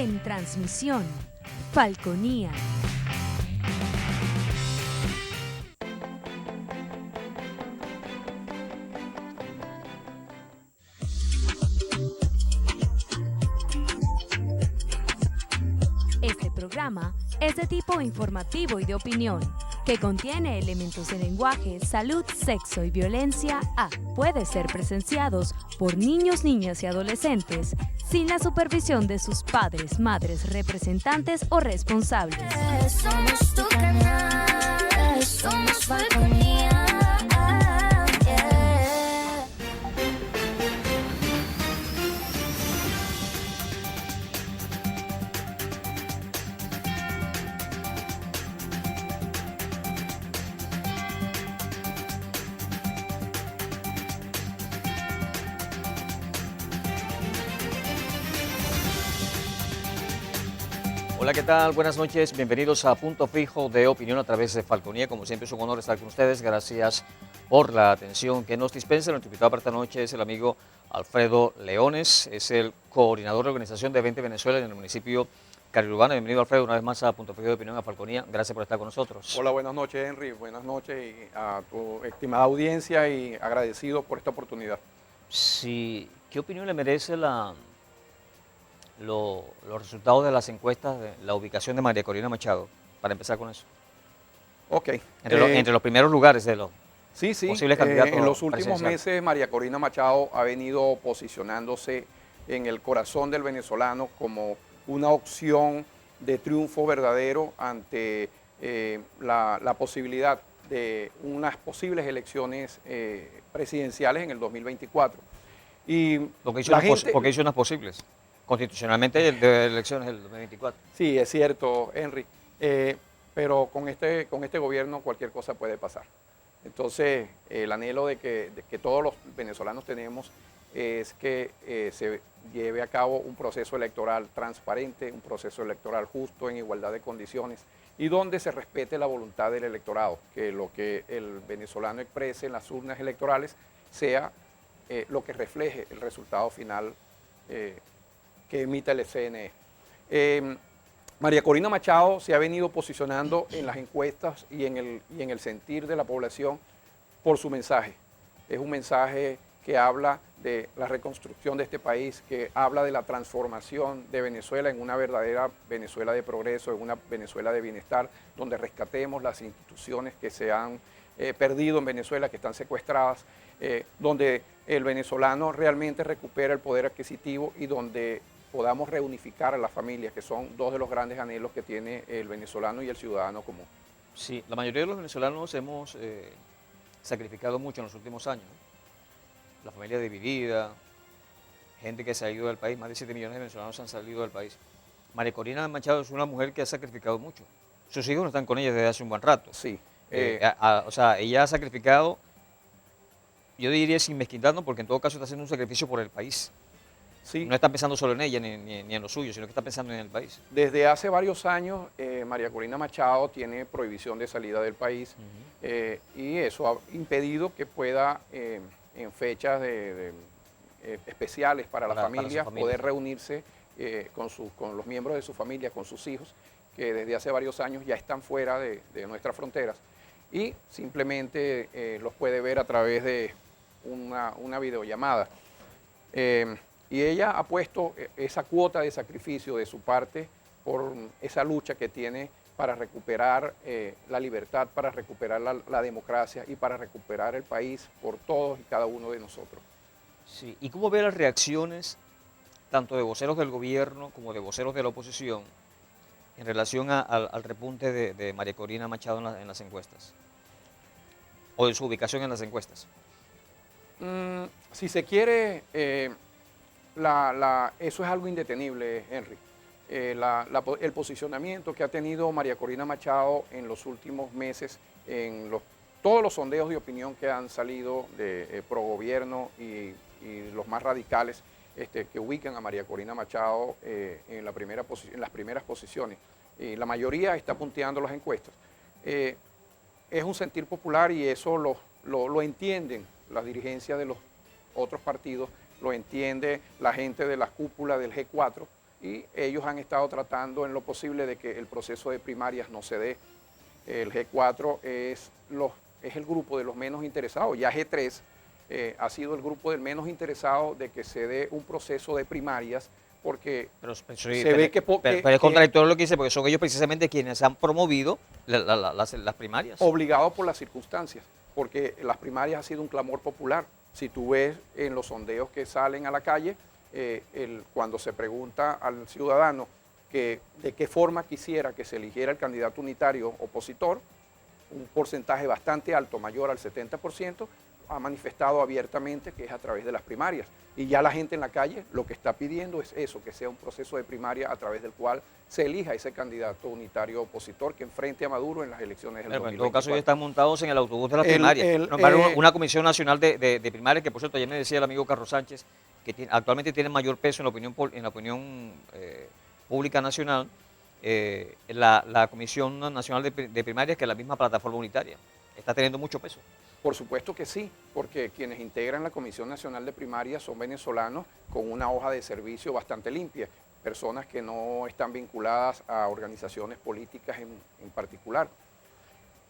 En transmisión, Falconía. Este programa es de tipo informativo y de opinión, que contiene elementos de lenguaje, salud, sexo y violencia puede ser presenciados por niños, niñas y adolescentes sin la supervisión de sus padres, madres, representantes o responsables. Somos tu canal, somos Falconía. Hola, ¿qué tal? Buenas noches, bienvenidos a Punto Fijo de Opinión a través de Falconía. Como siempre es un honor estar con ustedes, gracias por la atención que nos dispensa. Nuestro invitado para esta noche es el amigo Alfredo Leones, es el coordinador de organización de 20 Venezuela en el municipio Cariurbano. Bienvenido, Alfredo, una vez más a Punto Fijo de Opinión a Falconía. Gracias por estar con nosotros. Hola, buenas noches, Henry. Buenas noches y a tu estimada audiencia y agradecido por esta oportunidad. Sí, ¿qué opinión le merece los resultados de las encuestas de la ubicación de María Corina Machado? Para empezar con eso. Ok. Entre los primeros lugares de los sí, posibles candidatos en los últimos presidenciales. meses María Corina Machado ha venido posicionándose en el corazón del venezolano como una opción de triunfo verdadero ante la posibilidad de unas posibles elecciones presidenciales en el 2024. Y Porque hizo unas posibles. Constitucionalmente de elecciones del 2024. Sí, es cierto, Henry, pero con este gobierno cualquier cosa puede pasar. Entonces, el anhelo de que todos los venezolanos tenemos es que se lleve a cabo un proceso electoral transparente, un proceso electoral justo, en igualdad de condiciones, y donde se respete la voluntad del electorado, que lo que el venezolano exprese en las urnas electorales sea lo que refleje el resultado final que emita el CNE. María Corina Machado se ha venido posicionando en las encuestas y en el sentir de la población por su mensaje. Es un mensaje que habla de la reconstrucción de este país, que habla de la transformación de Venezuela en una verdadera Venezuela de progreso, en una Venezuela de bienestar, donde rescatemos las instituciones que se han perdido en Venezuela, que están secuestradas, donde el venezolano realmente recupera el poder adquisitivo y donde podamos reunificar a las familias, que son dos de los grandes anhelos que tiene el venezolano y el ciudadano común. Sí, la mayoría de los venezolanos hemos sacrificado mucho en los últimos años, ¿no? La familia dividida, gente que se ha ido del país, más de 7 millones de venezolanos han salido del país. María Corina Machado es una mujer que ha sacrificado mucho. Sus hijos no están con ella desde hace un buen rato. Sí. O sea, ella ha sacrificado, yo diría sin mezquindad, porque en todo caso está haciendo un sacrificio por el país. Sí. No está pensando solo en ella ni en lo suyo, sino que está pensando en el país. Desde hace varios años, María Corina Machado tiene prohibición de salida del país y eso ha impedido que pueda, en fechas especiales para la familia, poder reunirse con los miembros de su familia, con sus hijos, que desde hace varios años ya están fuera de nuestras fronteras y simplemente los puede ver a través de una videollamada. Y ella ha puesto esa cuota de sacrificio de su parte por esa lucha que tiene para recuperar la libertad, para recuperar la democracia y para recuperar el país por todos y cada uno de nosotros. Sí. ¿Y cómo ve las reacciones tanto de voceros del gobierno como de voceros de la oposición en relación al repunte de María Corina Machado en las encuestas? ¿O de su ubicación en las encuestas? Si se quiere, eso es algo indetenible, Henry. El posicionamiento que ha tenido María Corina Machado en los últimos meses, en todos los sondeos de opinión que han salido de pro gobierno y los más radicales, que ubican a María Corina Machado en las primeras posiciones. La mayoría está punteando las encuestas. Es un sentir popular y eso lo entienden las dirigencias de los otros partidos, lo entiende la gente de la cúpula del G4 y ellos han estado tratando en lo posible de que el proceso de primarias no se dé. El G4 es el grupo de los menos interesados, ya G3 ha sido el grupo del menos interesado de que se dé un proceso de primarias, porque ve que pero es contradictorio lo que dice, porque son ellos precisamente quienes han promovido las primarias. Obligados por las circunstancias, porque las primarias ha sido un clamor popular. Si tú ves en los sondeos que salen a la calle, cuando se pregunta al ciudadano de qué forma quisiera que se eligiera el candidato unitario opositor, un porcentaje bastante alto, mayor al 70%, ha manifestado abiertamente que es a través de las primarias. Y ya la gente en la calle lo que está pidiendo es eso, que sea un proceso de primaria a través del cual se elija ese candidato unitario opositor que enfrente a Maduro en las elecciones del 2024. En todo caso, ellos están montados en el autobús de las primarias. Una comisión nacional de primarias, que por cierto, ayer me decía el amigo Carlos Sánchez, que actualmente tiene mayor peso en la opinión pública nacional, la Comisión Nacional de Primarias, que la misma plataforma unitaria. Está teniendo mucho peso. Por supuesto que sí, porque quienes integran la Comisión Nacional de Primarias son venezolanos con una hoja de servicio bastante limpia, personas que no están vinculadas a organizaciones políticas en particular.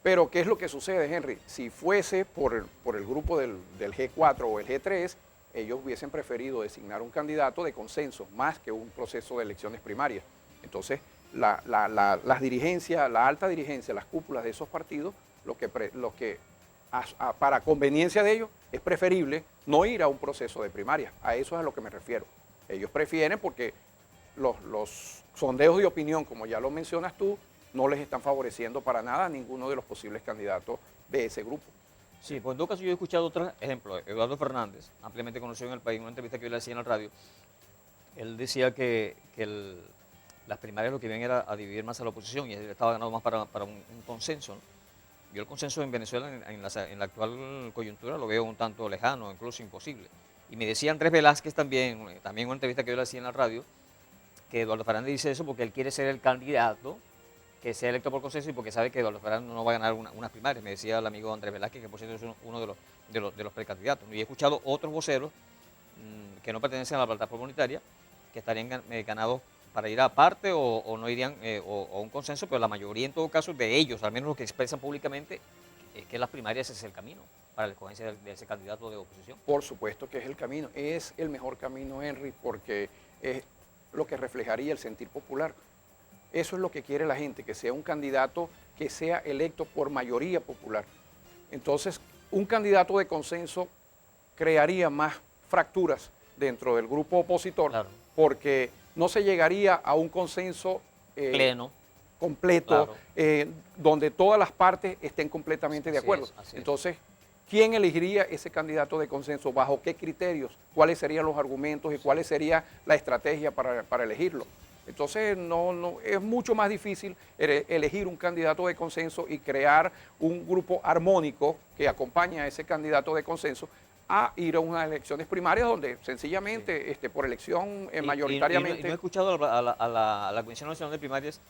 Pero, ¿qué es lo que sucede, Henry? Si fuese por el grupo del G4 o el G3, ellos hubiesen preferido designar un candidato de consenso más que un proceso de elecciones primarias. Entonces, las dirigencias, la alta dirigencia, las cúpulas de esos partidos, lo que para conveniencia de ellos es preferible no ir a un proceso de primaria. A eso es a lo que me refiero. Ellos prefieren porque los sondeos de opinión, como ya lo mencionas tú, no les están favoreciendo para nada a ninguno de los posibles candidatos de ese grupo. Sí, pues en todo caso yo he escuchado otros ejemplos. Eduardo Fernández, ampliamente conocido en el país, en una entrevista que yo le hacía en la radio, él decía que las primarias lo que vienen era a dividir más a la oposición y él estaba ganando más para un consenso, ¿no? Yo el consenso en Venezuela en la actual coyuntura lo veo un tanto lejano, incluso imposible. Y me decía Andrés Velázquez también en una entrevista que yo le hacía en la radio, que Eduardo Fernández dice eso porque él quiere ser el candidato que sea electo por consenso y porque sabe que Eduardo Fernández no va a ganar unas primarias. Me decía el amigo Andrés Velázquez, que por cierto es uno de los precandidatos. Y he escuchado otros voceros que no pertenecen a la plataforma unitaria, que estarían ganados para ir aparte o no irían o a un consenso, pero la mayoría en todo caso de ellos, al menos los que expresan públicamente, es que las primarias es el camino para la escogencia de ese candidato de oposición. Por supuesto que es el camino, es el mejor camino, Henry, porque es lo que reflejaría el sentir popular. Eso es lo que quiere la gente, que sea un candidato que sea electo por mayoría popular. Entonces, un candidato de consenso crearía más fracturas dentro del grupo opositor, claro, porque no se llegaría a un consenso pleno, completo, claro, donde todas las partes estén completamente de acuerdo. Entonces, ¿quién elegiría ese candidato de consenso? ¿Bajo qué criterios? ¿Cuáles serían los argumentos y cuál sería la estrategia para elegirlo? Entonces, es mucho más difícil elegir un candidato de consenso y crear un grupo armónico que acompañe a ese candidato de consenso a ir a unas elecciones primarias donde sencillamente por elección mayoritariamente... Y no he escuchado a la Comisión Nacional de Primarias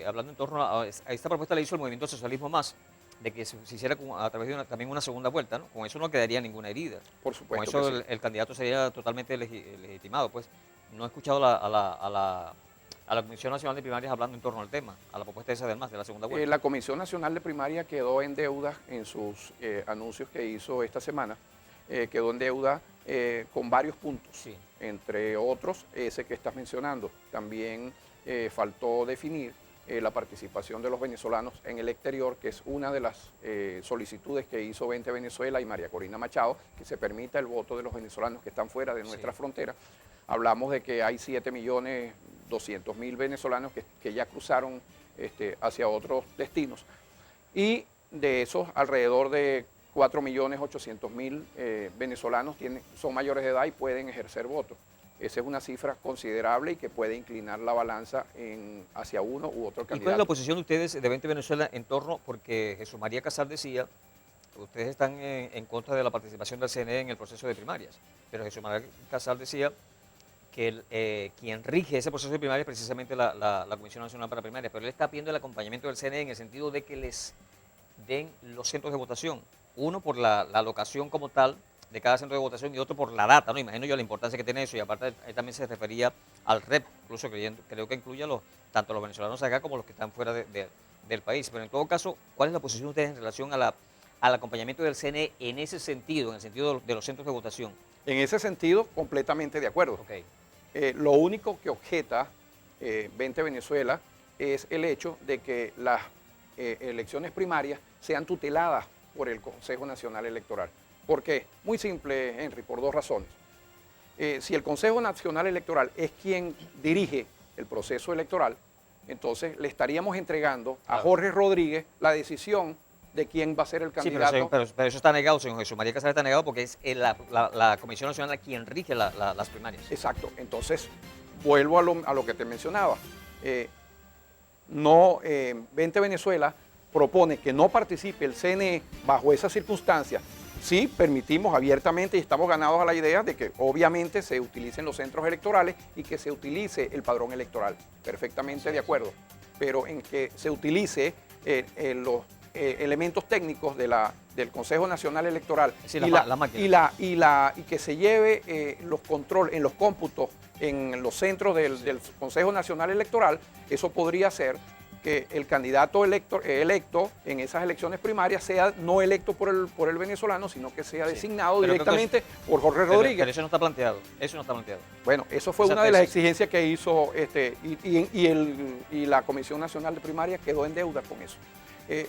hablando en torno a esta propuesta, le hizo el Movimiento Socialismo Más, de que se hiciera a través de también una segunda vuelta, ¿no? Con eso no quedaría ninguna herida. Por supuesto. Con eso que sí. el candidato sería totalmente legitimado. Pues no he escuchado a la Comisión Nacional de Primarias hablando en torno al tema, a la propuesta esa del MAS, de la segunda vuelta. La Comisión Nacional de Primaria quedó en deuda en sus anuncios que hizo esta semana. Quedó en deuda con varios puntos, sí, entre otros ese que estás mencionando. También faltó definir la participación de los venezolanos en el exterior, que es una de las solicitudes que hizo 20 Venezuela y María Corina Machado, que se permita el voto de los venezolanos que están fuera de nuestra frontera. Hablamos de que hay 7.200.000 venezolanos que ya cruzaron hacia otros destinos y de esos alrededor de 4.800.000 venezolanos son mayores de edad y pueden ejercer voto. Esa es una cifra considerable y que puede inclinar la balanza hacia uno u otro candidato. ¿Y cuál es la posición de ustedes de 20 Venezuela en torno, porque Jesús María Casal decía, ustedes están en contra de la participación del CNE en el proceso de primarias, pero Jesús María Casal decía que quien rige ese proceso de primarias es precisamente la Comisión Nacional para Primarias, pero él está pidiendo el acompañamiento del CNE en el sentido de que les den los centros de votación. Uno, por la alocación como tal de cada centro de votación y otro por la data, ¿no? Imagino yo la importancia que tiene eso, y aparte ahí también se refería al REP, incluso creo que incluye tanto los venezolanos acá como los que están fuera del país. Pero en todo caso, ¿cuál es la posición de ustedes en relación al acompañamiento del CNE en ese sentido, en el sentido de los centros de votación? En ese sentido, completamente de acuerdo. Ok. Lo único que objeta 20 Venezuela es el hecho de que las elecciones primarias sean tuteladas por el Consejo Nacional Electoral. ¿Por qué? Muy simple, Henry, por dos razones. Si el Consejo Nacional Electoral es quien dirige el proceso electoral, entonces le estaríamos entregando a Jorge Rodríguez la decisión de quién va a ser el Sí, candidato. pero eso está negado, señor Jesús María Casares, está negado porque es la Comisión Nacional quien rige las primarias. Exacto. Entonces, vuelvo a lo que te mencionaba. 20 Venezuela propone que no participe el CNE bajo esas circunstancias. Sí, permitimos abiertamente y estamos ganados a la idea de que obviamente se utilicen los centros electorales y que se utilice el padrón electoral. Perfectamente de acuerdo. Pero en que se utilice los elementos técnicos del Consejo Nacional Electoral Sí, la máquina. y que se lleve los controles en los cómputos en los centros del Consejo Nacional Electoral, eso podría ser que el candidato electo en esas elecciones primarias sea no electo por el venezolano, sino que sea designado Pero directamente por Jorge Rodríguez. Pero eso no está planteado. Eso no está planteado. Bueno, eso fue Esa una de las tesis. exigencias que hizo y la Comisión Nacional de Primaria quedó en deuda con eso.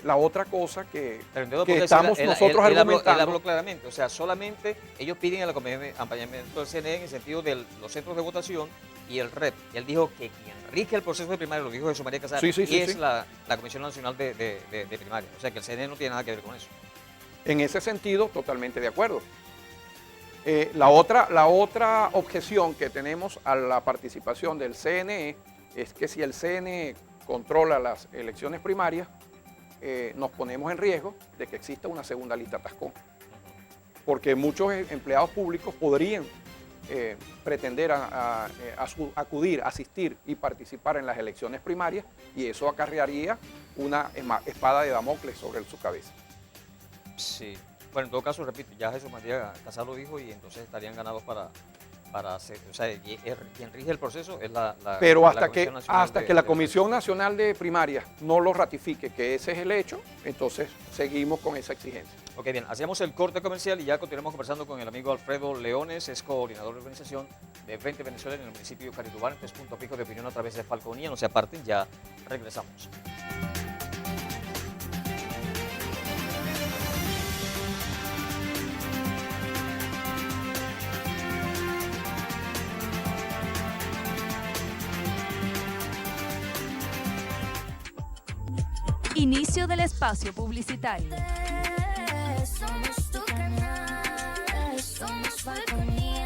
La otra cosa que estamos nosotros él argumentando. habló claramente, o sea, solamente ellos piden el acompañamiento del CNE en el sentido de los centros de votación y el REP. Y él dijo que quien rige el proceso de primaria, lo dijo Jesús María Casares, Sí, es sí. la Comisión Nacional de Primaria. O sea, que el CNE no tiene nada que ver con eso. En ese sentido, totalmente de acuerdo. La otra objeción que tenemos a la participación del CNE es que si el CNE controla las elecciones primarias, nos ponemos en riesgo de que exista una segunda lista Tascón. Porque muchos empleados públicos podrían pretender acudir, asistir y participar en las elecciones primarias, y eso acarrearía una espada de Damocles sobre su cabeza. Sí. Bueno, en todo caso, repito, ya Jesús María Casares lo dijo y entonces estarían ganados para hacer, o sea, quien rige el proceso es Pero la hasta Comisión Nacional que la Comisión Nacional de Primarias no lo ratifique, que ese es el hecho, entonces seguimos con esa exigencia. Ok, bien, hacemos el corte comercial y ya continuamos conversando con el amigo Alfredo Leones, es coordinador de organización de 20 Venezuela en el municipio de Caridubán. Este es Punto Fijo de Opinión a través de Falconía. No se aparten, ya regresamos. Inicio del espacio publicitario. Somos tu canal, somos Falconía.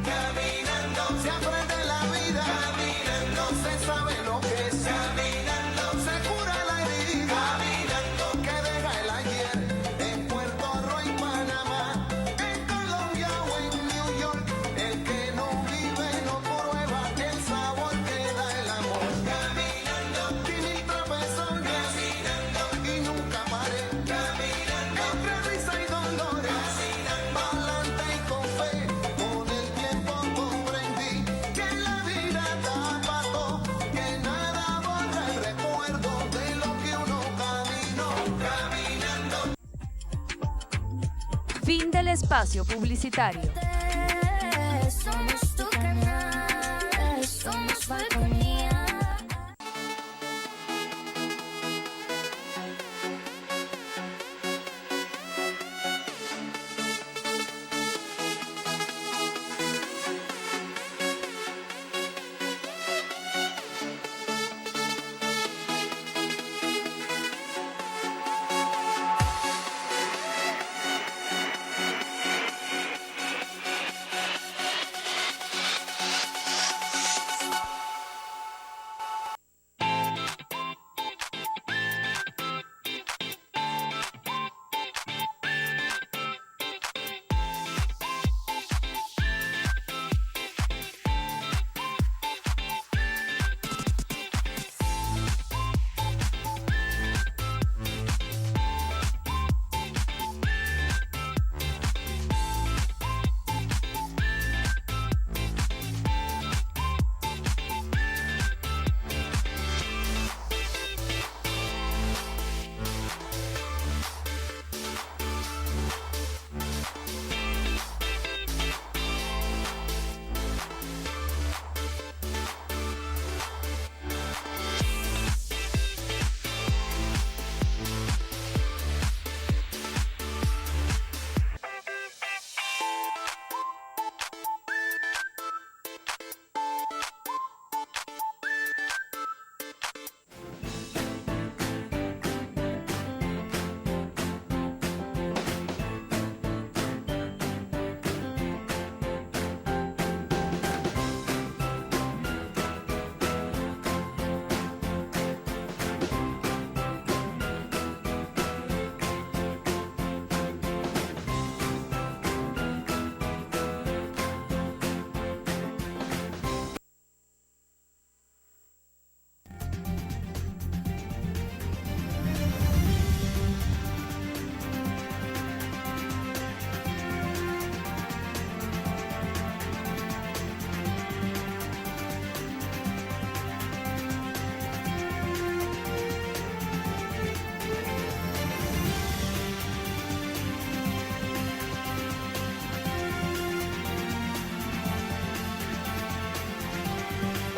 Caminando se aprende la vida, caminando se sabe lo que es, caminando se cura la herida, caminando que deja el ayer en Puerto Rico, en Panamá, en Colombia o en New York. El que no vive no prueba el sabor que da el amor. Caminando, 500 personas, caminando y nunca paré, caminando entre risa y dolores, caminando pa'lante y con fe. Con el tiempo comprendí que la vida da pato, que nada borra el recuerdo de lo que uno caminó, caminando. Fin del espacio publicitario. Somos tu canal, somos Falconía.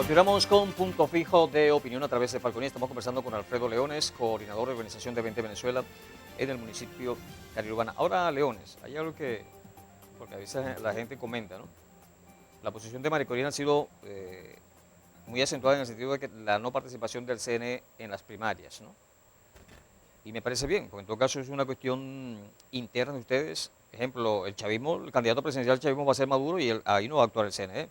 Continuamos con Punto Fijo de Opinión a través de Falconía. Estamos conversando con Alfredo Leones, coordinador de Organización de 20 Venezuela en el municipio Cariurbana. Ahora, Leones, hay algo que, porque a veces la gente comenta, ¿no? La posición de María Corina ha sido muy acentuada en el sentido de que la no participación del CNE en las primarias, ¿no? Y me parece bien, porque en todo caso es una cuestión interna de ustedes. Ejemplo, el chavismo, el candidato presidencial del chavismo va a ser Maduro y ahí no va a actuar el CNE.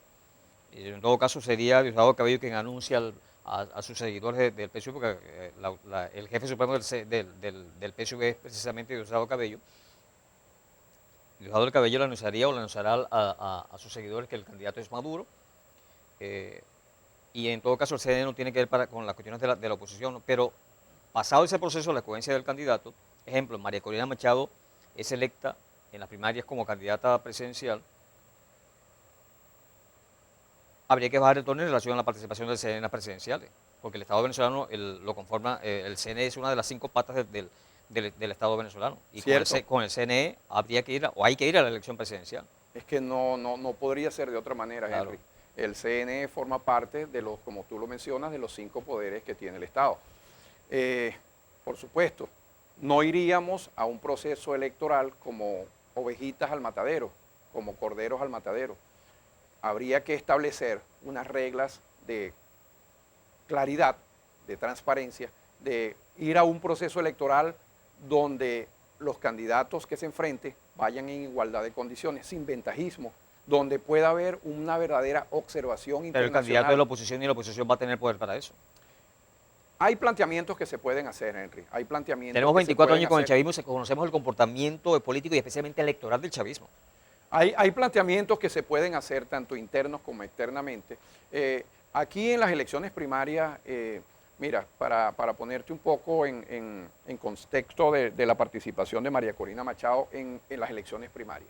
Y en todo caso sería Diosdado Cabello quien anuncia a sus seguidores del PSUV, porque el jefe supremo del PSUV es precisamente Diosdado Cabello. Diosdado Cabello le anunciaría o le anunciará a sus seguidores que el candidato es Maduro. Y en todo caso el CNE no tiene que ver con las cuestiones de la oposición, ¿no? Pero pasado ese proceso, la escogencia del candidato, ejemplo, María Corina Machado es electa en las primarias como candidata presidencial, habría que bajar el tono en relación a la participación del CNE en las presidenciales, porque el Estado venezolano lo conforma, el CNE es una de las 5 patas del Estado venezolano, y con el CNE habría que ir, o hay que ir a la elección presidencial. Es que no podría ser de otra manera, Claro. Henry. El CNE forma parte de los, como tú lo mencionas, de los 5 poderes que tiene el Estado. Por supuesto, no iríamos a un proceso electoral como ovejitas al matadero, como corderos al matadero. Habría que establecer unas reglas de claridad, de transparencia, de ir a un proceso electoral donde los candidatos que se enfrenten vayan en igualdad de condiciones, sin ventajismo, donde pueda haber una verdadera observación Pero el internacional. candidato de la oposición y la oposición va a tener poder para eso. Hay planteamientos que se pueden hacer, Henry. Hay planteamientos Tenemos que se 24 pueden años con el hacer. chavismo y conocemos el comportamiento político y especialmente electoral del chavismo. Hay planteamientos que se pueden hacer tanto internos como externamente. Aquí en las elecciones primarias, mira, para ponerte un poco en contexto de la participación de María Corina Machado en las elecciones primarias.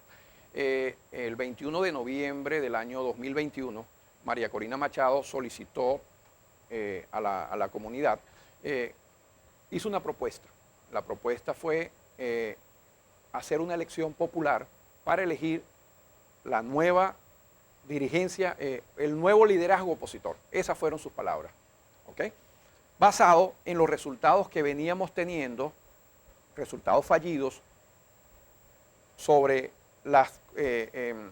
El 21 de noviembre del año 2021, María Corina Machado solicitó a la comunidad, hizo una propuesta. La propuesta fue hacer una elección popular para elegir la nueva dirigencia, el nuevo liderazgo opositor. Esas fueron sus palabras, ¿ok? Basado en los resultados que veníamos teniendo, resultados fallidos, sobre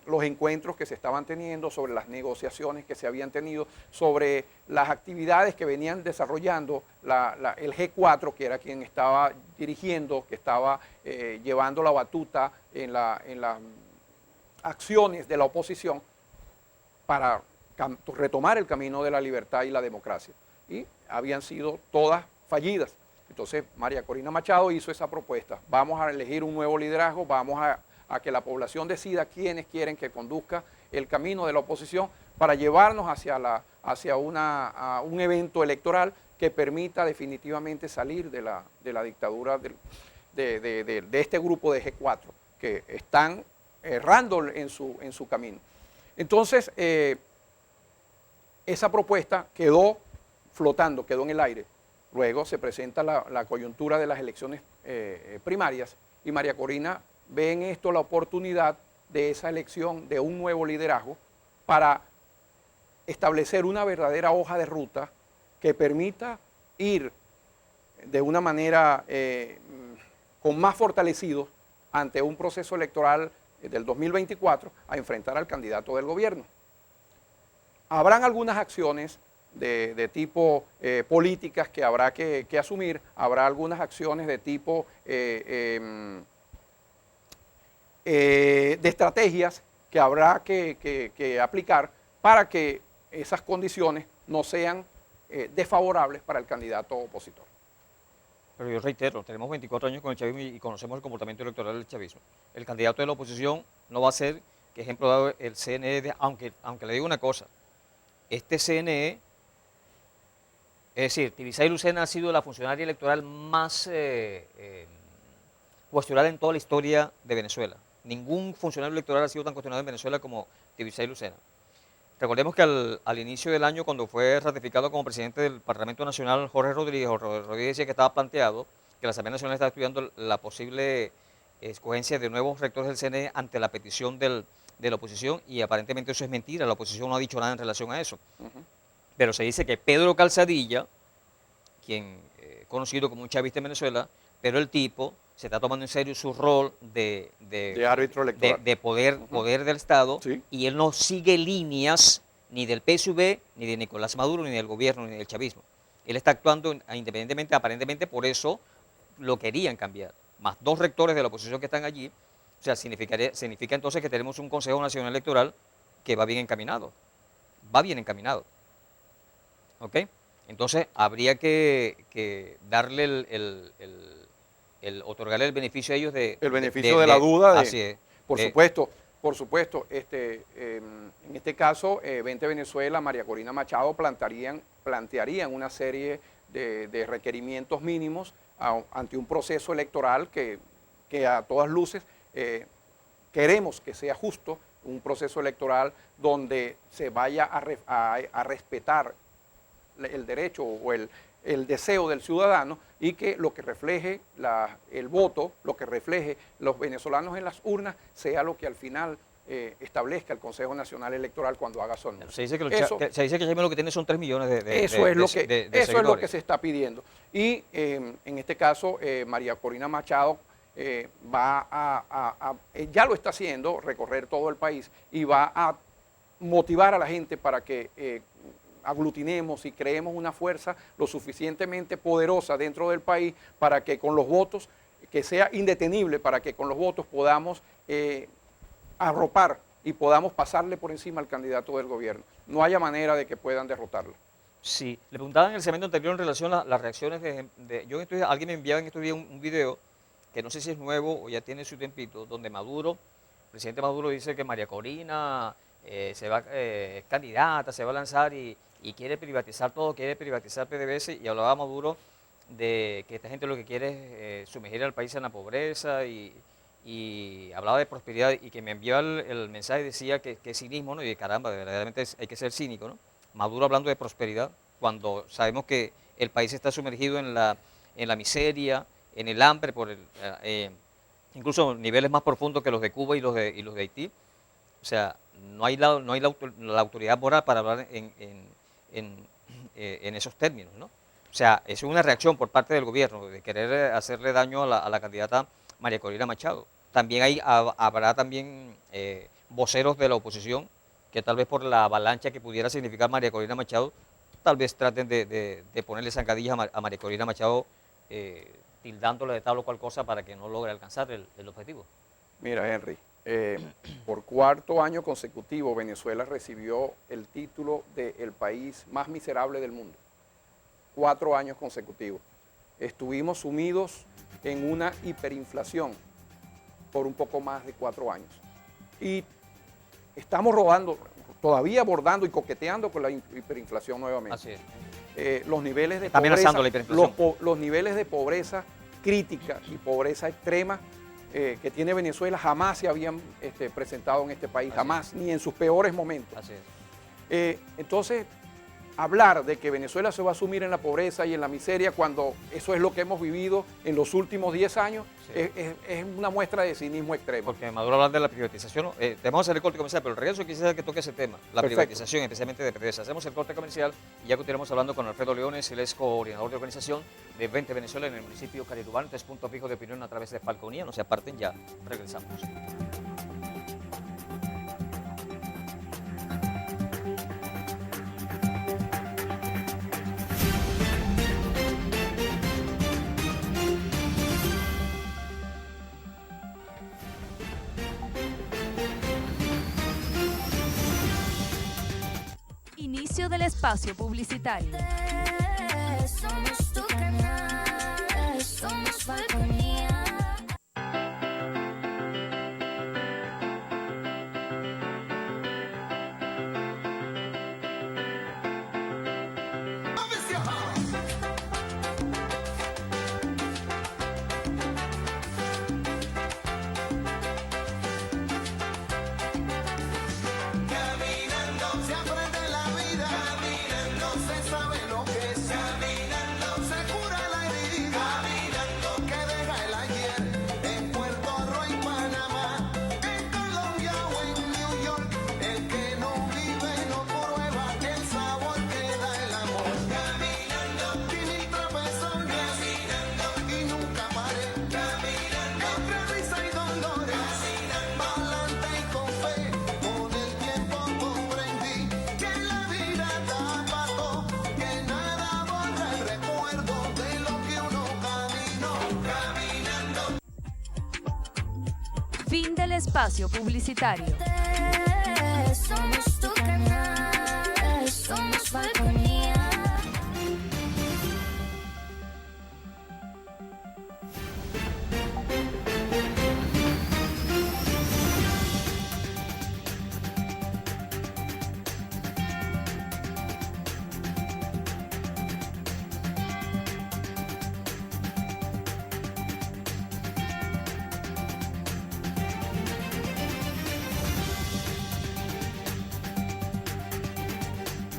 los encuentros que se estaban teniendo, sobre las negociaciones que se habían tenido, sobre las actividades que venían desarrollando el G4, que era quien estaba dirigiendo, que estaba llevando la batuta en las acciones de la oposición para retomar el camino de la libertad y la democracia. Y habían sido todas fallidas. Entonces María Corina Machado hizo esa propuesta. Vamos a elegir un nuevo liderazgo, vamos a que la población decida quiénes quieren que conduzca el camino de la oposición para llevarnos hacia un evento electoral que permita definitivamente salir de la dictadura de este grupo de G4 que están errando en su camino. Entonces, esa propuesta quedó flotando, quedó en el aire. Luego se presenta la coyuntura de las elecciones primarias y María Corina ve en esto la oportunidad de esa elección de un nuevo liderazgo para establecer una verdadera hoja de ruta que permita ir de una manera con más fortalecidos ante un proceso electoral del 2024 a enfrentar al candidato del gobierno. Habrán algunas acciones de tipo políticas que habrá que asumir, habrá algunas acciones de tipo de estrategias que habrá que aplicar para que esas condiciones no sean desfavorables para el candidato opositor. Pero yo reitero, tenemos 24 años con el chavismo y conocemos el comportamiento electoral del chavismo. El candidato de la oposición no va a ser, que ejemplo dado, el CNE, aunque le digo una cosa, este CNE, es decir, Tibisay Lucena ha sido la funcionaria electoral más cuestionada en toda la historia de Venezuela. Ningún funcionario electoral ha sido tan cuestionado en Venezuela como Tibisay Lucena. Recordemos que al inicio del año, cuando fue ratificado como presidente del Parlamento Nacional Jorge Rodríguez decía que estaba planteado que la Asamblea Nacional estaba estudiando la posible escogencia de nuevos rectores del CNE ante la petición de la oposición, y aparentemente eso es mentira, la oposición no ha dicho nada en relación a eso. Pero se dice que Pedro Calzadilla, quien conocido como un chavista en Venezuela, pero el tipo se está tomando en serio su rol De árbitro electoral. de poder del Estado, Sí. y él no sigue líneas ni del PSUV, ni de Nicolás Maduro, ni del gobierno, ni del chavismo. Él está actuando independientemente, aparentemente por eso lo querían cambiar. Más 2 rectores de la oposición que están allí, o sea, significa entonces que tenemos un Consejo Nacional Electoral que va bien encaminado. Va bien encaminado. ¿Ok? Entonces habría que darle otorgarle el beneficio a ellos El beneficio de la duda. Así es. Por supuesto, en este caso, 20 Venezuela, María Corina Machado plantearían una serie de requerimientos mínimos ante un proceso electoral que a todas luces queremos que sea justo, un proceso electoral donde se vaya a respetar el derecho o el deseo del ciudadano, y que lo que refleje el voto, lo que refleje los venezolanos en las urnas, sea lo que al final establezca el Consejo Nacional Electoral cuando haga su anuncio. Se dice que Jaime lo que tiene son 3 millones de Eso es lo que seguidores. se está pidiendo. Y en este caso, María Corina Machado ya lo está haciendo, recorrer todo el país, y va a motivar a la gente para que aglutinemos y creemos una fuerza lo suficientemente poderosa dentro del país para que con los votos, que sea indetenible, para que con los votos podamos arropar y podamos pasarle por encima al candidato del gobierno. No haya manera de que puedan derrotarlo. Sí, le preguntaba en el segmento anterior en relación a las reacciones alguien me enviaba en estos días un video, que no sé si es nuevo o ya tiene su tiempito, donde el presidente Maduro dice que María Corina es candidata, se va a lanzar y quiere privatizar todo, quiere privatizar PDVSA, y hablaba Maduro de que esta gente lo que quiere es sumergir al país en la pobreza, y hablaba de prosperidad, y que me envió el mensaje, decía que cinismo, ¿no? Y de caramba, verdaderamente hay que ser cínico, ¿no? Maduro hablando de prosperidad, cuando sabemos que el país está sumergido en la miseria, en el hambre, incluso niveles más profundos que los de Cuba y los de Haití. O sea, no hay la autoridad moral para hablar en esos términos, ¿no? O sea, es una reacción por parte del gobierno de querer hacerle daño a la candidata María Corina Machado. También habrá también voceros de la oposición que tal vez por la avalancha que pudiera significar María Corina Machado, tal vez traten de ponerle zancadillas a María Corina Machado, tildándola de tal o cual cosa para que no logre alcanzar el objetivo. Mira, Henry, por 4º año consecutivo Venezuela recibió el título de el país más miserable del mundo. 4 años consecutivos. Estuvimos sumidos en una hiperinflación por un poco más de 4 años. Y estamos todavía abordando y coqueteando con la hiperinflación nuevamente. Así es. Los niveles de Está amenazando la hiperinflación. los niveles de pobreza crítica y pobreza extrema que tiene Venezuela jamás se habían presentado en este país, jamás, ni en sus peores momentos. Así es. Entonces, hablar de que Venezuela se va a sumir en la pobreza y en la miseria cuando eso es lo que hemos vivido en los últimos 10 años, sí, es una muestra de cinismo extremo. Porque Maduro habla de la privatización, vamos a hacer el corte comercial, pero el regreso quisiera que toque ese tema, la Perfecto. privatización, especialmente de PDVSA. Hacemos el corte comercial y ya continuamos hablando con Alfredo Leones, él es coordinador de organización de 20 Venezuela en el municipio Caridubán. Este es Punto Fijo de Opinión a través de Falconía. No se aparten, ya regresamos. Inicio del espacio publicitario. Somos tu canal, somos Falconía. Caminando se aprende la vida, caminando se sabe lo que es, caminando se cura la herida, caminando que Fin del espacio publicitario. Somos tu canal, somos Falconía.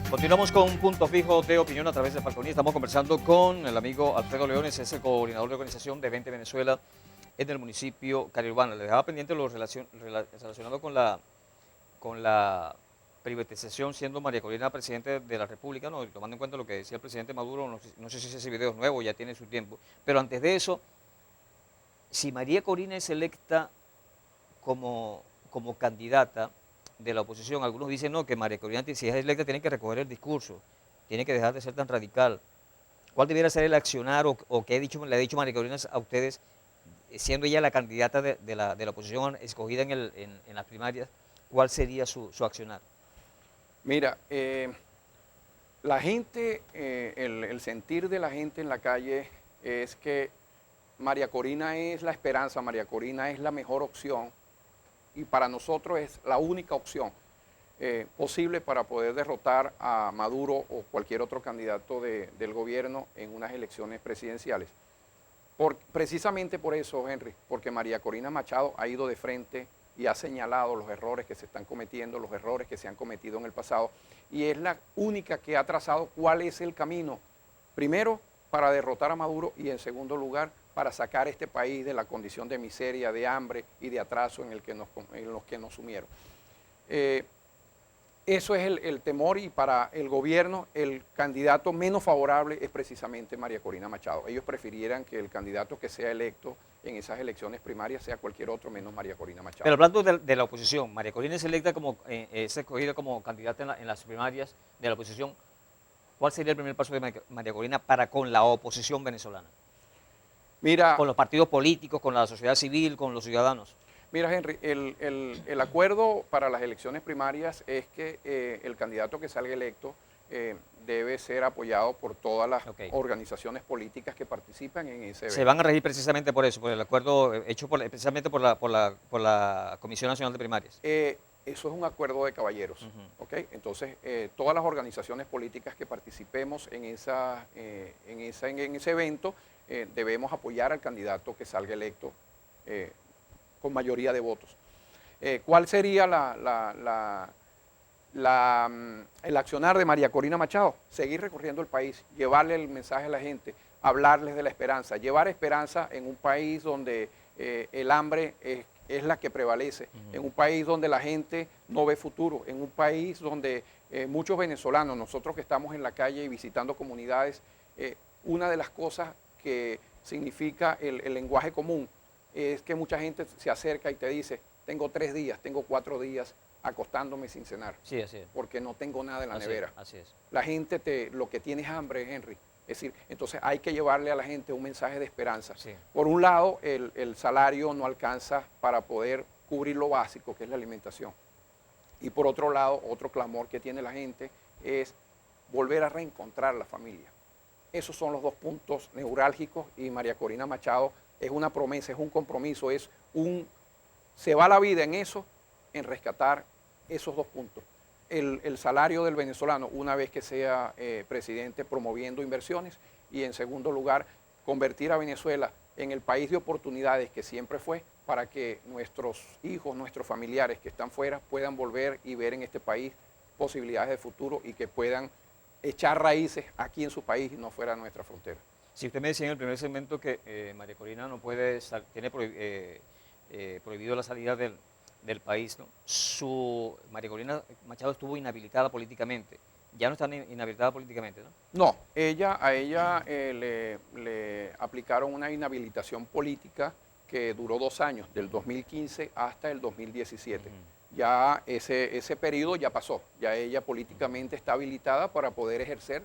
Continuamos con un punto fijo de opinión a través de Falconía. Estamos conversando con el amigo Alfredo Leones, es el coordinador de organización de 20 Venezuela en el municipio Cariurbano. Le dejaba pendiente lo relacionado con la privatización, siendo María Corina presidente de la República, ¿no? Y tomando en cuenta lo que decía el presidente Maduro, no sé si ese video es nuevo, ya tiene su tiempo. Pero antes de eso, si María Corina es electa como candidata de la oposición, algunos dicen no, que María Corina, si es electa, tiene que recoger el discurso, tiene que dejar de ser tan radical. ¿Cuál debiera ser el accionar o qué le ha dicho María Corina a ustedes, siendo ella la candidata de la oposición escogida en las primarias? ¿Cuál sería su accionar? Mira, la gente, el sentir de la gente en la calle es que María Corina es la esperanza, María Corina es la mejor opción y para nosotros es la única opción posible para poder derrotar a Maduro o cualquier otro candidato del gobierno en unas elecciones presidenciales. Precisamente por eso, Henry, porque María Corina Machado ha ido de frente y ha señalado los errores que se están cometiendo, los errores que se han cometido en el pasado, y es la única que ha trazado cuál es el camino, primero, para derrotar a Maduro y en segundo lugar, para sacar este país de la condición de miseria, de hambre y de atraso en los que nos sumieron. Eso es el temor y para el gobierno el candidato menos favorable es precisamente María Corina Machado. Ellos prefirieran que el candidato que sea electo en esas elecciones primarias sea cualquier otro menos María Corina Machado. Pero hablando de la oposición, María Corina es electa es escogida como candidata en las primarias de la oposición. ¿Cuál sería el primer paso de María Corina para con la oposición venezolana? Mira, Con los partidos políticos, con la sociedad civil, con los ciudadanos. Mira, Henry, el acuerdo para las elecciones primarias es que el candidato que salga electo debe ser apoyado por todas las organizaciones políticas que participan en ese evento. Se van a regir precisamente por eso, por el acuerdo hecho precisamente por la Comisión Nacional de Primarias. Eso es un acuerdo de caballeros, ¿ok? Entonces, todas las organizaciones políticas que participemos en ese evento debemos apoyar al candidato que salga electo con mayoría de votos. ¿Cuál sería el accionar de María Corina Machado? Seguir recorriendo el país, llevarle el mensaje a la gente, hablarles de la esperanza, llevar esperanza en un país donde el hambre es la que prevalece, en un país donde la gente no ve futuro, en un país donde muchos venezolanos, nosotros que estamos en la calle y visitando comunidades, una de las cosas que significa el lenguaje común es que mucha gente se acerca y te dice, tengo 3 días, tengo 4 días acostándome sin cenar, Sí, así es. porque no tengo nada en la nevera. Así es. La gente lo que tiene es hambre, Henry. Es decir, entonces hay que llevarle a la gente un mensaje de esperanza. Sí. Por un lado, el salario no alcanza para poder cubrir lo básico, que es la alimentación. Y por otro lado, otro clamor que tiene la gente es volver a reencontrar la familia. Esos son los 2 puntos neurálgicos y María Corina Machado es una promesa, es un compromiso, se va la vida en eso, en rescatar esos 2 puntos. El salario del venezolano una vez que sea presidente promoviendo inversiones y en segundo lugar convertir a Venezuela en el país de oportunidades que siempre fue para que nuestros hijos, nuestros familiares que están fuera puedan volver y ver en este país posibilidades de futuro y que puedan echar raíces aquí en su país y no fuera de nuestra frontera. Si usted me decía en el primer segmento que María Corina no puede tiene prohibido la salida del país, ¿no? María Corina Machado estuvo inhabilitada políticamente. Ya no está inhabilitada políticamente, ¿no? No, a ella le aplicaron una inhabilitación política que duró 2 años, del 2015 hasta el 2017. Ya ese periodo ya pasó, ya ella políticamente está habilitada para poder ejercer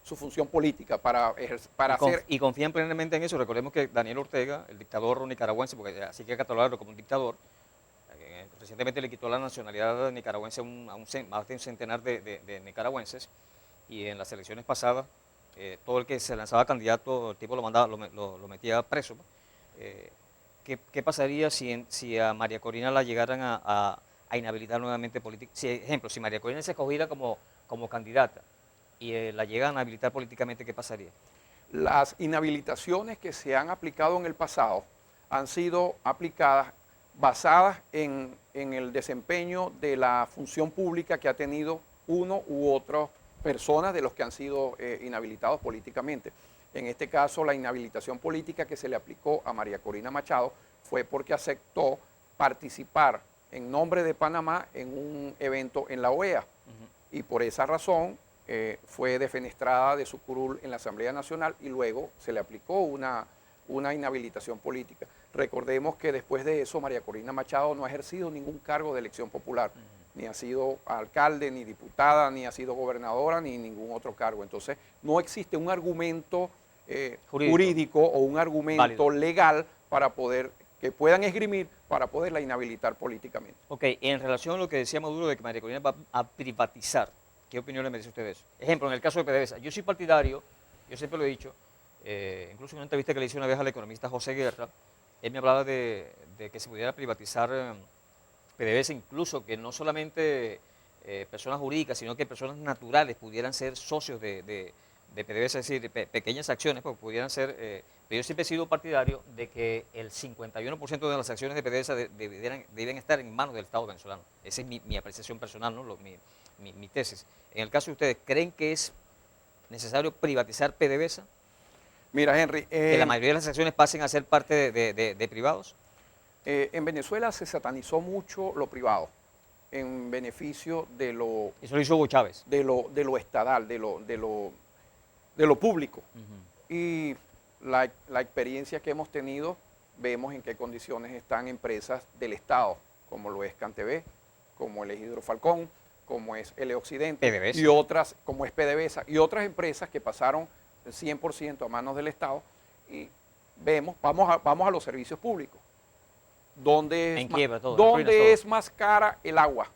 su función política, para hacer... Y confían plenamente en eso. Recordemos que Daniel Ortega, el dictador nicaragüense, porque así que hay que catalogarlo como un dictador, recientemente le quitó la nacionalidad nicaragüense más de un centenar de nicaragüenses, y en las elecciones pasadas, todo el que se lanzaba candidato, el tipo lo metía preso. ¿Qué pasaría si a María Corina la llegaran a inhabilitar nuevamente políticamente? Ejemplo, si María Corina se escogiera como candidata y la llegan a habilitar políticamente, ¿qué pasaría? Las inhabilitaciones que se han aplicado en el pasado han sido aplicadas basadas en el desempeño de la función pública que ha tenido uno u otra persona de los que han sido inhabilitados políticamente. En este caso, la inhabilitación política que se le aplicó a María Corina Machado fue porque aceptó participar en nombre de Panamá en un evento en la OEA. Y por esa razón fue defenestrada de su curul en la Asamblea Nacional y luego se le aplicó una inhabilitación política. Recordemos que después de eso María Corina Machado no ha ejercido ningún cargo de elección popular, ni ha sido alcalde, ni diputada, ni ha sido gobernadora, ni ningún otro cargo. Entonces no existe un argumento jurídico o un argumento válido, legal para que puedan esgrimir para poderla inhabilitar políticamente. Ok, en relación a lo que decía Maduro de que María Corina va a privatizar, ¿qué opinión le merece a usted de eso? Ejemplo, en el caso de PDVSA, yo soy partidario, yo siempre lo he dicho, incluso en una entrevista que le hice una vez al economista José Guerra, él me hablaba de que se pudiera privatizar PDVSA, incluso que no solamente personas jurídicas, sino que personas naturales pudieran ser socios de PDVSA, es decir, pequeñas acciones, pues pudieran ser, pero yo siempre he sido partidario de que el 51% de las acciones de PDVSA deben estar en manos del Estado venezolano. Esa es mi apreciación personal, ¿no? Mi tesis. En el caso de ustedes, ¿creen que es necesario privatizar PDVSA? Mira, Henry... que la mayoría de las acciones pasen a ser parte de privados. En Venezuela se satanizó mucho lo privado en beneficio de lo... Eso lo hizo Hugo Chávez. De lo estadal, de lo público. Y la experiencia que hemos tenido, vemos en qué condiciones están empresas del Estado, como lo es CanTV, como el es Hidrofalcón, como es El Occidente, PDVSA. Y otras, como es PDVSA, y otras empresas que pasaron el 100% a manos del Estado. Y vemos, vamos a los servicios públicos. ¿Dónde es más cara el agua?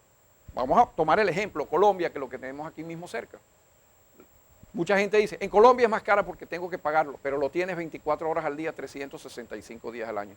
Vamos a tomar el ejemplo, Colombia, que es lo que tenemos aquí mismo cerca. Mucha gente dice, en Colombia es más cara porque tengo que pagarlo, pero lo tienes 24 horas al día, 365 días al año.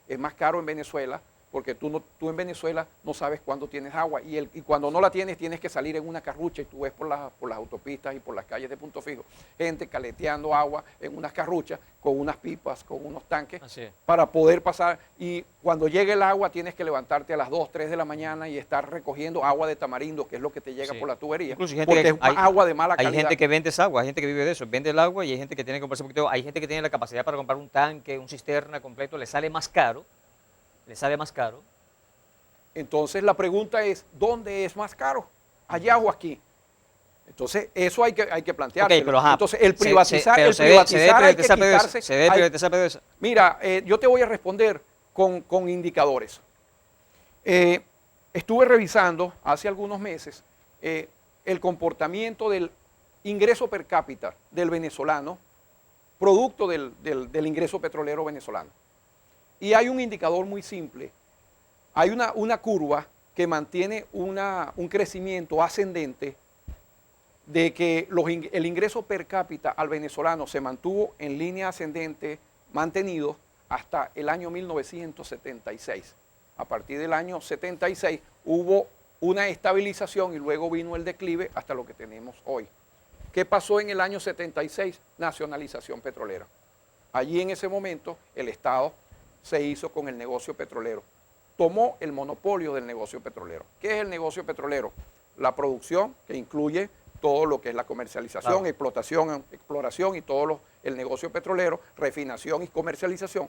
Es más caro en Venezuela porque tú en Venezuela no sabes cuándo tienes agua y cuando no la tienes que salir en una carrucha y tú ves por las autopistas y por las calles de Punto Fijo gente caleteando agua en unas carruchas con unas pipas, con unos tanques para poder pasar, y cuando llegue el agua tienes que levantarte a las 2, 3 de la mañana y estar recogiendo agua de tamarindo, que es lo que te llega por la tubería, porque es agua de mala calidad. Hay gente que vende esa agua, hay gente que vive de eso, vende el agua, y hay gente que tiene que comprarse un poquito, hay gente que tiene la capacidad para comprar un tanque, un cisterna completo, le sale más caro. Entonces la pregunta es, ¿dónde es más caro? ¿Allá o aquí? Entonces eso hay que plantearlo. Okay, entonces el privatizar, hay que quitarse. ¿Se debe privatizar PDVSA? Mira, yo te voy a responder con indicadores. Estuve revisando hace algunos meses el comportamiento del ingreso per cápita del venezolano, producto del ingreso petrolero venezolano. Y hay un indicador muy simple. Hay una curva que mantiene un crecimiento ascendente de que el ingreso per cápita al venezolano se mantuvo en línea ascendente, mantenido hasta el año 1976. A partir del año 76 hubo una estabilización y luego vino el declive hasta lo que tenemos hoy. ¿Qué pasó en el año 76? Nacionalización petrolera. Allí en ese momento el Estado se hizo con el negocio petrolero. Tomó el monopolio del negocio petrolero. ¿Qué es el negocio petrolero? La producción, que incluye todo lo que es la comercialización, exploración y todo el negocio petrolero, refinación y comercialización.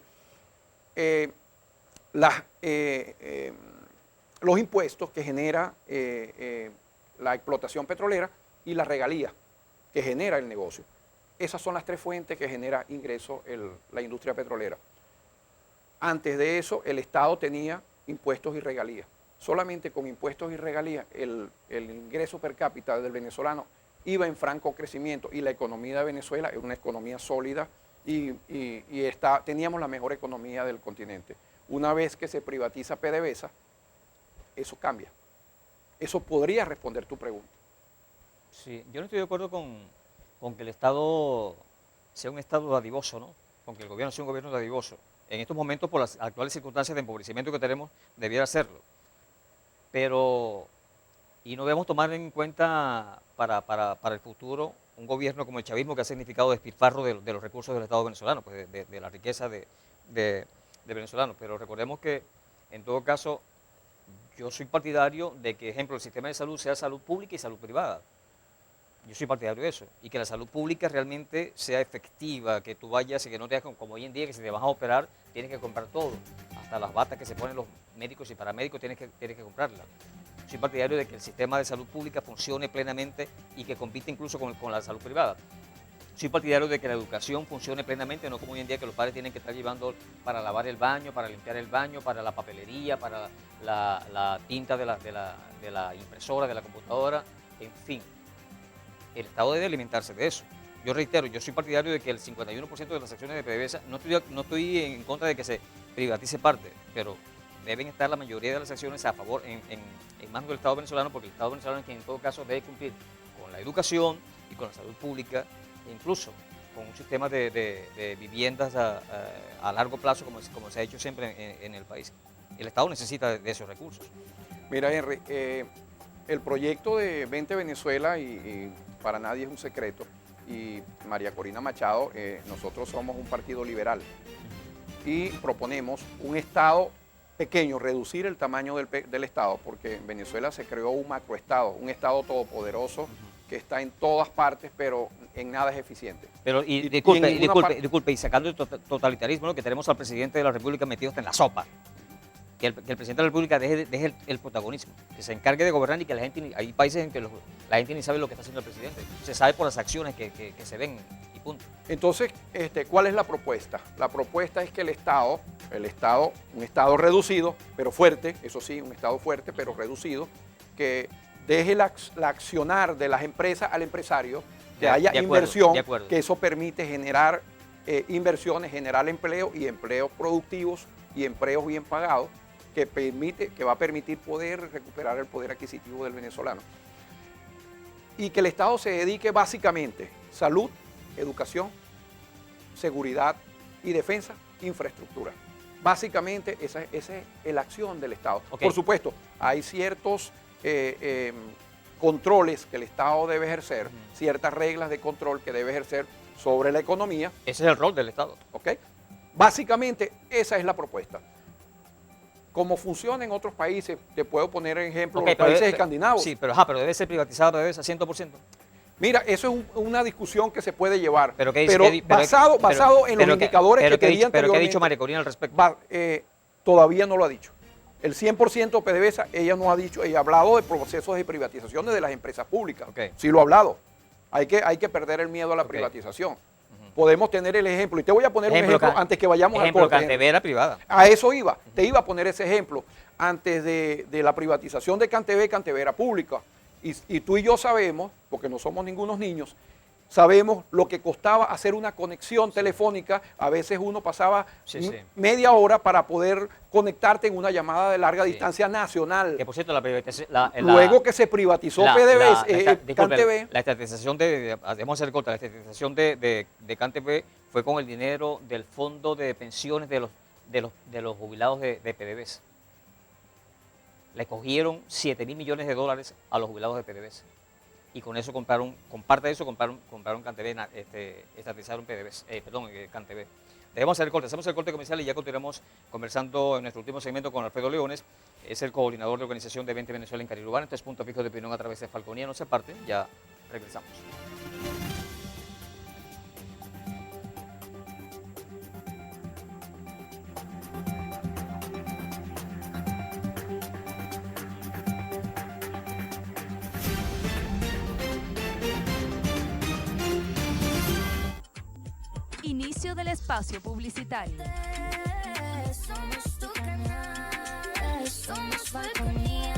Los impuestos que genera la explotación petrolera y la regalía que genera el negocio. Esas son las tres fuentes que genera ingreso la industria petrolera. Antes de eso, el Estado tenía impuestos y regalías. Solamente con impuestos y regalías, el ingreso per cápita del venezolano iba en franco crecimiento y la economía de Venezuela es una economía sólida y teníamos la mejor economía del continente. Una vez que se privatiza PDVSA, eso cambia. Eso podría responder tu pregunta. Sí, yo no estoy de acuerdo con que el Estado sea un Estado dadivoso, ¿no? Con que el gobierno sea un gobierno dadivoso. En estos momentos, por las actuales circunstancias de empobrecimiento que tenemos, debiera hacerlo. Pero, y no debemos tomar en cuenta para el futuro un gobierno como el chavismo, que ha significado despilfarro de los recursos del Estado venezolano, pues de la riqueza de venezolanos. Pero recordemos que, en todo caso, yo soy partidario de que, ejemplo, el sistema de salud sea salud pública y salud privada. Yo soy partidario de eso. Y que la salud pública realmente sea efectiva, que tú vayas y que no tengas como hoy en día, que si te vas a operar, tienes que comprar todo. Hasta las batas que se ponen los médicos y paramédicos tienes que comprarlas. Soy partidario de que el sistema de salud pública funcione plenamente y que compite incluso con la salud privada. Soy partidario de que la educación funcione plenamente, no como hoy en día que los padres tienen que estar llevando para lavar el baño, para limpiar el baño, para la papelería, para la tinta de la impresora, de la computadora, en fin. El Estado debe alimentarse de eso. Yo reitero, yo soy partidario de que el 51% de las acciones de PDVSA, no estoy en contra de que se privatice parte, pero deben estar la mayoría de las acciones a favor, en manos del Estado venezolano, porque el Estado venezolano es quien en todo caso debe cumplir con la educación y con la salud pública, e incluso con un sistema de viviendas a largo plazo, como se ha hecho siempre en el país. El Estado necesita de esos recursos. Mira, Henry, el proyecto de Vente Venezuela, y para nadie es un secreto, y María Corina Machado, nosotros somos un partido liberal y proponemos un Estado pequeño, reducir el tamaño del Estado, porque en Venezuela se creó un macroestado, un Estado todopoderoso que está en todas partes, pero en nada es eficiente. Pero, disculpe, y sacando el totalitarismo, ¿no? Que tenemos al presidente de la República metido hasta en la sopa. Que el presidente de la República deje el protagonismo, que se encargue de gobernar y que la gente, hay países en que la gente ni sabe lo que está haciendo el presidente. Se sabe por las acciones que se ven y punto. Entonces, ¿cuál es la propuesta? La propuesta es que el Estado, un Estado reducido, pero fuerte, eso sí, un Estado fuerte, pero reducido, que deje la accionar de las empresas al empresario, que haya inversión, que eso permite generar inversiones, generar empleo y empleos productivos y empleos bien pagados, que va a permitir poder recuperar el poder adquisitivo del venezolano. Y que el Estado se dedique básicamente a salud, educación, seguridad y defensa, infraestructura. Básicamente esa es la acción del Estado. Okay. Por supuesto, hay ciertos controles que el Estado debe ejercer, ciertas reglas de control que debe ejercer sobre la economía. Ese es el rol del Estado. ¿Okay? Básicamente esa es la propuesta. Como funciona en otros países, te puedo poner ejemplo los países escandinavos. Sí, pero debe ser privatizado, debe ser 100%. Mira, eso es una discusión que se puede llevar, pero basado en los indicadores que te di anteriormente. Pero ¿qué ha dicho María Corina al respecto? Todavía no lo ha dicho. El 100% PDVSA, ella no ha dicho, ella ha hablado de procesos de privatización de las empresas públicas. Okay. Sí lo ha hablado. Hay que perder el miedo a la privatización. Podemos tener el ejemplo, y te voy a poner un ejemplo antes que vayamos al corte. CanTV era privada. A eso iba, te iba a poner ese ejemplo. Antes de la privatización de CanTV era pública. Y tú y yo sabemos, porque no somos ningunos niños, sabemos lo que costaba hacer una conexión telefónica. A veces uno pasaba media hora para poder conectarte en una llamada de larga distancia nacional. Que por cierto, luego que se privatizó CanTV. La estatización debemos hacer corta, la estatización de CanTV fue con el dinero del fondo de pensiones de los jubilados de PDVSA. Le cogieron $7.000 millones a los jubilados de PDVSA. Y con eso compraron CanTV, estatizaron CanTV. Debemos hacer el corte, hacemos el corte comercial y ya continuamos conversando en nuestro último segmento con Alfredo Leones, es el coordinador de organización de Vente Venezuela en Caribe Urbano. Este es Punto Fijo de Opinión a través de Falconía, no se parte, ya regresamos. Inicio del espacio publicitario. Somos tu canal, somos. 2 más 2 Falconía.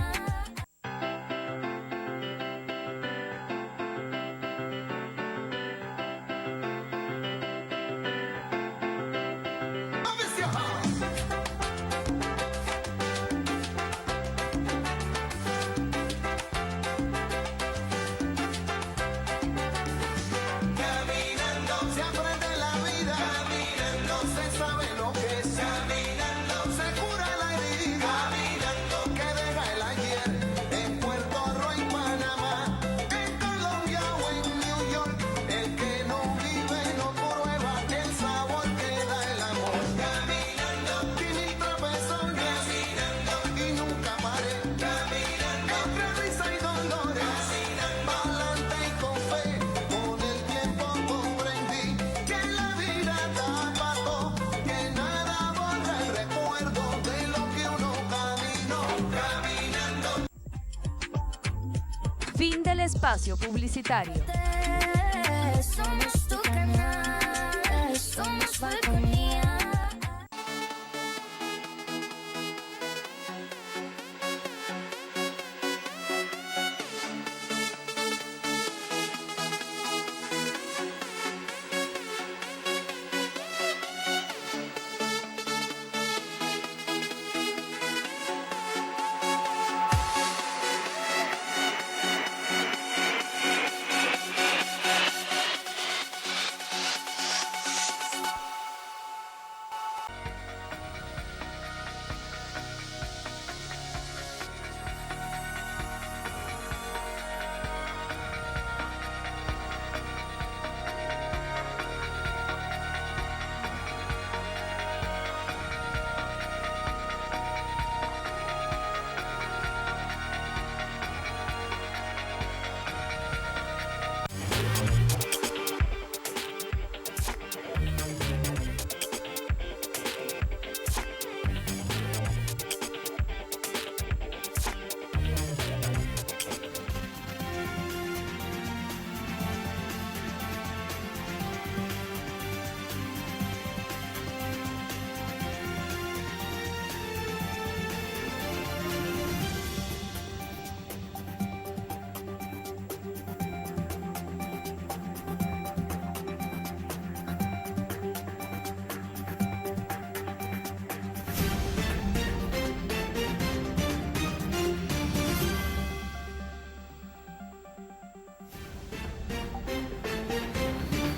del espacio publicitario. Somos tu canal, somos Falconía.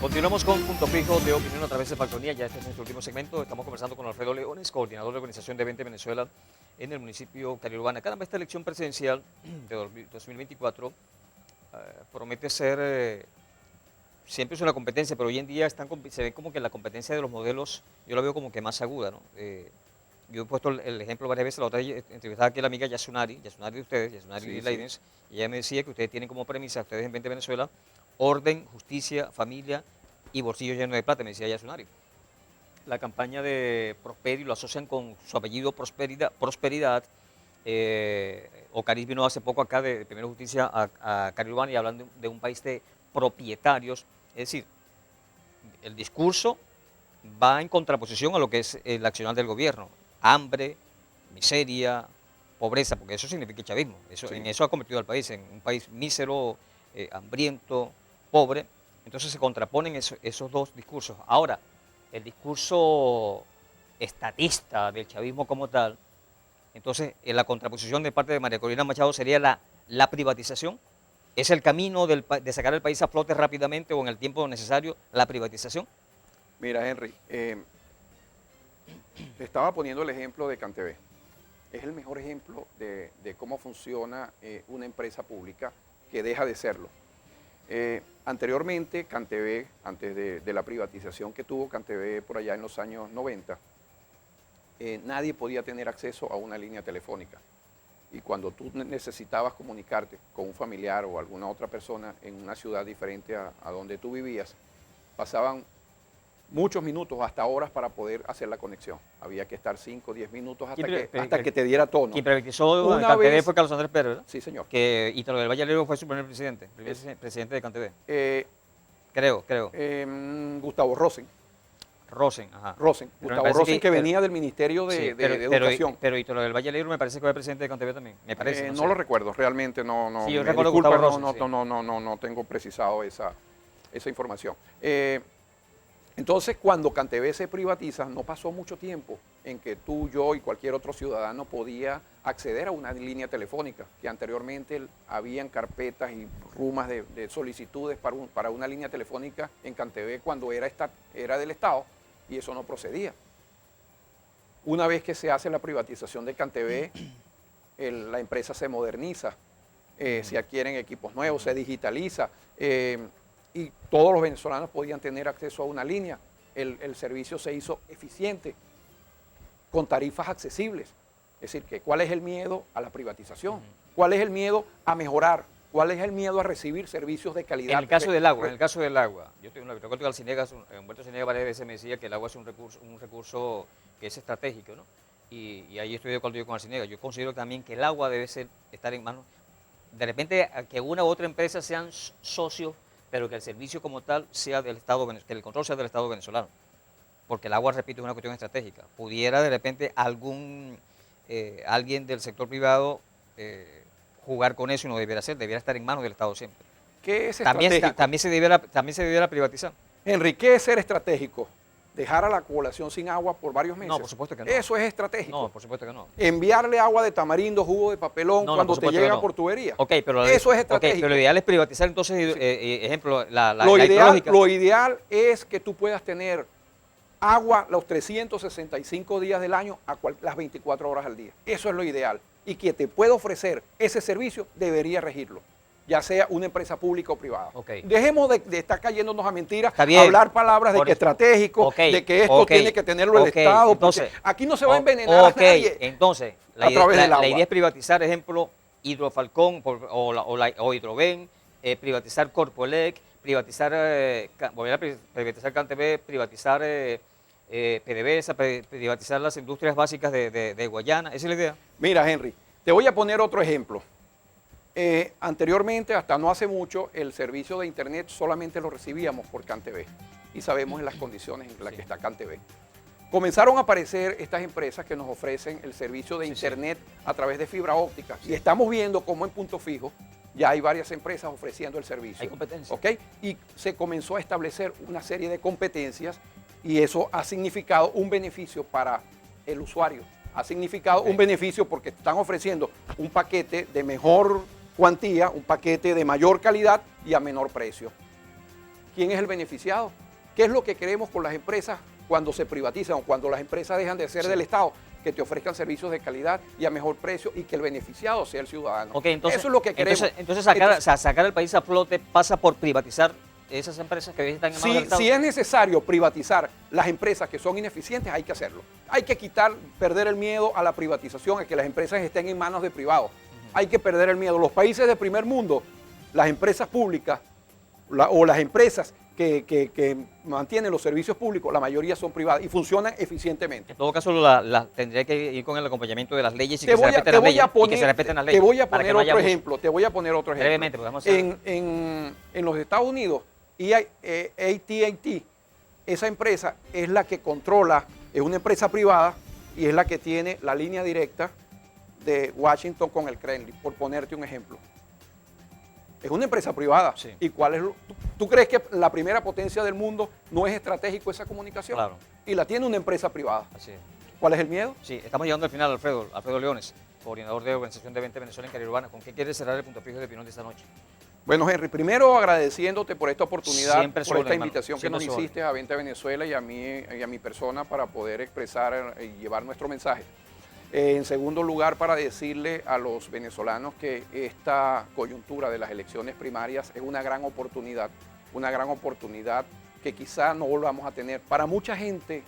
Continuamos con Punto Fijo de Opinión a través de Falconía. Ya este es nuestro último segmento. Estamos conversando con Alfredo Leones, coordinador de Organización de 20 Venezuela en el municipio Cariurbana. Caramba, esta elección presidencial de 2024 promete ser, siempre es una competencia, pero hoy en día se ve como que la competencia de los modelos, yo la veo como que más aguda, ¿no? Yo he puesto el ejemplo varias veces, la otra vez entrevistaba aquí a la amiga Yasunari de ustedes, Yasunari Sí, Leidens, y ella me decía que ustedes tienen como premisa, ustedes en 20 Venezuela, orden, justicia, familia y bolsillo lleno de plata, me decía Yasunari. La campaña de Prosperi lo asocian con su apellido Prosperidad. Ocariz vino hace poco acá de Primera Justicia a Cariurbana y hablando de un país de propietarios. Es decir, el discurso va en contraposición a lo que es el accionar del gobierno. Hambre, miseria, pobreza, porque eso significa el chavismo. Sí. En eso ha convertido al país, en un país mísero, hambriento, pobre. Entonces se contraponen esos dos discursos. Ahora, el discurso estatista del chavismo como tal, entonces en la contraposición de parte de María Corina Machado sería la privatización. ¿Es el camino de sacar el país a flote rápidamente o en el tiempo necesario la privatización? Mira, Henry, te estaba poniendo el ejemplo de CanTV. Es el mejor ejemplo de cómo funciona una empresa pública que deja de serlo. Anteriormente, CanTV, antes de la privatización que tuvo CanTV por allá en los años 90, nadie podía tener acceso a una línea telefónica. Y cuando tú necesitabas comunicarte con un familiar o alguna otra persona en una ciudad diferente a donde tú vivías, pasaban muchos minutos, hasta horas, para poder hacer la conexión. Había que estar 5 o 10 minutos hasta que te diera tono. Quien privatizó Una CanTV vez- fue Carlos Andrés Pérez, ¿verdad? Sí, señor. Que Ítalo del Valle Alero fue su primer presidente, presidente de CanTV. Creo. Gustavo Rosen. Rosen, ajá. Pero me Gustavo parece Rosen, que venía del Ministerio de, sí, de Educación. Pero Ítalo del Valle Alero me parece que fue presidente de CanTV también, me parece. No sé. lo recuerdo, realmente no. Sí, yo me recuerdo disculpa, Gustavo Rosen, sí. no tengo precisado esa información. Entonces, cuando CanTV se privatiza, no pasó mucho tiempo en que tú, yo y cualquier otro ciudadano podía acceder a una línea telefónica, que anteriormente habían carpetas y rumas de solicitudes para una línea telefónica en CanTV cuando era del Estado, y eso no procedía. Una vez que se hace la privatización de CanTV, la empresa se moderniza, se adquieren equipos nuevos, se digitaliza, y todos los venezolanos podían tener acceso a una línea. El servicio se hizo eficiente, con tarifas accesibles. Es decir, que ¿cuál es el miedo a la privatización? ¿Cuál es el miedo a mejorar? ¿Cuál es el miedo a recibir servicios de calidad? En el caso del agua, yo recuerdo que Humberto Cinegas varias veces me decía que el agua es un recurso que es estratégico, ¿no? Y ahí estoy de acuerdo yo con Arciniegas. Yo considero también que el agua debe estar en manos de repente que una u otra empresa sean socios, pero que el servicio como tal sea del Estado, que el control sea del Estado venezolano. Porque el agua, repito, es una cuestión estratégica. Pudiera de repente alguien del sector privado jugar con eso y no debiera ser, debiera estar en manos del Estado siempre. ¿Qué es También, estratégico? también se debiera privatizar. Henry, ¿qué es ser estratégico? Dejar a la población sin agua por varios meses. No, por supuesto que no. Eso es estratégico. No, por supuesto que no. Enviarle agua de tamarindo, jugo de papelón No, no, cuando por te supuesto que llega no. por tubería. Ok, pero Eso es ok, estratégico. pero lo ideal es privatizar entonces, ejemplo, la lo hidrológica. ideal es que tú puedas tener agua los 365 días del año a las 24 horas al día. Eso es lo ideal. Y quien te pueda ofrecer ese servicio debería regirlo, ya sea una empresa pública o privada. Ok. Dejemos de estar cayéndonos a mentiras, Está bien. hablar palabras de Por que eso. estratégico, Ok, de que esto ok, tiene que tenerlo el ok, Estado. porque entonces, aquí no se va a envenenar a nadie. Entonces, a través del agua. la idea es privatizar, ejemplo, Hidrofalcón o Hidroven, privatizar Corpoelec, privatizar, volver a privatizar CanTV, privatizar PDVSA, privatizar las industrias básicas de Guayana. ¿Esa es la idea? Mira, Henry, te voy a poner otro ejemplo. Anteriormente, hasta no hace mucho, el servicio de internet solamente lo recibíamos por CanTV y sabemos en las condiciones en las que está CanTV. Comenzaron a aparecer estas empresas que nos ofrecen el servicio de internet a través de fibra óptica y estamos viendo cómo en Punto Fijo ya hay varias empresas ofreciendo el servicio. Hay competencia. ¿Ok? Y se comenzó a establecer una serie de competencias y eso ha significado un beneficio para el usuario. Ha significado un beneficio porque están ofreciendo un paquete de mejor cuantía, un paquete de mayor calidad y a menor precio. ¿Quién es el beneficiado? ¿Qué es lo que queremos con las empresas cuando se privatizan o cuando las empresas dejan de ser del Estado? Que te ofrezcan servicios de calidad y a mejor precio y que el beneficiado sea el ciudadano. Ok, entonces, eso es lo que queremos. Entonces sacar el país a flote pasa por privatizar esas empresas que hoy están en manos del Estado. Si es necesario privatizar las empresas que son ineficientes, hay que hacerlo. Hay que perder el miedo a la privatización, a que las empresas estén en manos de privados. Hay que perder el miedo. Los países de primer mundo, las empresas públicas o las empresas que mantienen los servicios públicos, la mayoría son privadas y funcionan eficientemente. En todo caso, tendría que ir con el acompañamiento de las leyes y Te que se voy a respeten las leyes. poner- Y que se respeten las leyes. Te voy a para que poner no haya otro abuso. ejemplo. Te voy a poner otro ejemplo. Brevemente, porque vamos a hacer- En los Estados Unidos, AT&T, esa empresa es la que controla, es una empresa privada y es la que tiene la línea directa de Washington con el Kremlin, por ponerte un ejemplo. Es una empresa privada. Sí. ¿Y cuál es? ¿Tú crees que la primera potencia del mundo no es estratégico esa comunicación? Claro. Y la tiene una empresa privada. Así es. ¿Cuál es el miedo? Sí, estamos llegando al final, Alfredo Leones, coordinador de Organización de 20 Venezuela en Caribe Urbana. ¿Con qué quieres cerrar el punto fijo de opinión de esta noche? Bueno, Henry, primero agradeciéndote por esta oportunidad, Siempre por sobre, esta hermano, invitación que siempre nos sobre. hiciste a 20 Venezuela y a mi persona para poder expresar y llevar nuestro mensaje. En segundo lugar, para decirle a los venezolanos que esta coyuntura de las elecciones primarias es una gran oportunidad que quizá no volvamos a tener. Para mucha gente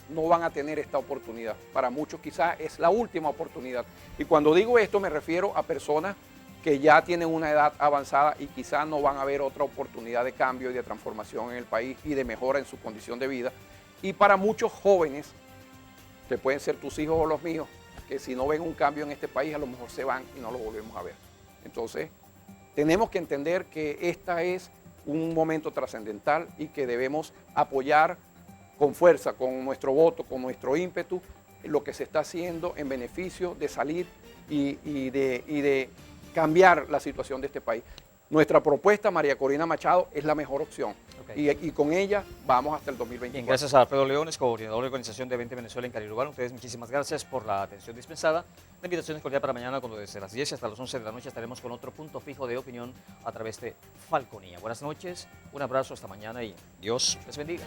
no van a tener esta oportunidad, para muchos quizá es la última oportunidad. Y cuando digo esto me refiero a personas que ya tienen una edad avanzada y quizá no van a ver otra oportunidad de cambio y de transformación en el país y de mejora en su condición de vida. Y para muchos jóvenes, que pueden ser tus hijos o los míos, que si no ven un cambio en este país a lo mejor se van y no lo volvemos a ver. Entonces, tenemos que entender que esta es un momento trascendental y que debemos apoyar con fuerza, con nuestro voto, con nuestro ímpetu, lo que se está haciendo en beneficio de salir y de cambiar la situación de este país. Nuestra propuesta, María Corina Machado, es la mejor opción. Okay. Y con ella vamos hasta el 2024. Bien, gracias a Alfredo Leones, coordinador de Organización de 20 Venezuela en Caribe Urbana. Ustedes muchísimas gracias por la atención dispensada. La invitación es cordial para mañana, cuando desde las 10 hasta las 11 de la noche estaremos con otro punto fijo de opinión a través de Falconía. Buenas noches, un abrazo, hasta mañana y Dios les bendiga.